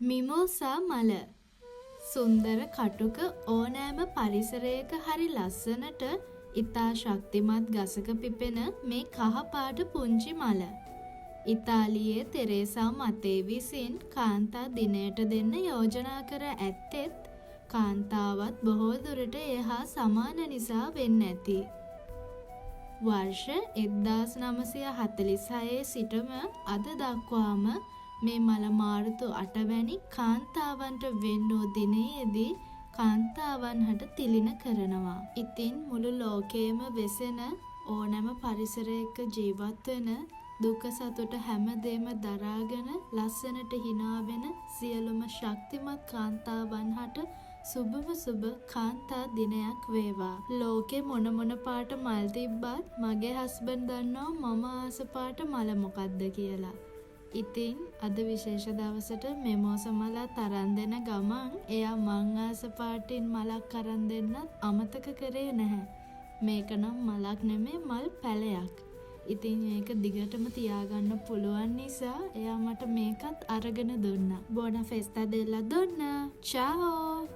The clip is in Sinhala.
මිමෝසා මල සුන්දර කටුක ඕනෑම පරිසරයක හරි ලස්සනට ඉතා ශක්තිමත් ගසක පිපෙන මේ කහපාට පුංචි මල. ඉතාලියේ තෙරේසා මතේ විසින් කාන්තා දිනයට දෙන්න යෝජනා කර ඇත්තෙත් කාන්තාවත් බොහෝ දුරට ඒ හා සමාන නිසා වෙන්න ඇති. වර්ෂ 1946 සිටම අද දක්වාම මේ මල මාරුතු 8 වැනි කාන්තාවන්ට වෙන් වූ දිනයේදී කාන්තාවන් හට තිලින කරනවා. ඉතින් මුළු ලෝකයේම වෙසෙන ඕනෑම පරිසරයක ජීවත් වෙන දුක සතුට හැමදේම දරාගෙන ලස්සනට hina වෙන සියලුම ශක්තිමත් කාන්තාවන් හට සුබම සුබ කාන්තා දිනයක් වේවා. ලෝකේ මොන පාට මල් තිබ්බත් මගේ හස්බන්ඩ් දන්නවා මම ආස පාට මල මොකක්ද කියලා. ඉතින් අද විශේෂ දවසට මෙමෝස මලත් අරන් දෙන ගමන් එයා මං ආස පාටින් මලක් අරන් දෙන්නත් අමතක කරේ නැහැ. මේක නම් මලක් නෙමේ මල් පැලයක්. ඉතින් මේක දිගටම තියාගන්න පුළුවන් නිසා එයා මට මේකත් අරගෙන දුන්නා. බොන ෆෙස්ටා දෙල්ලා දුන්නා. චාෝ.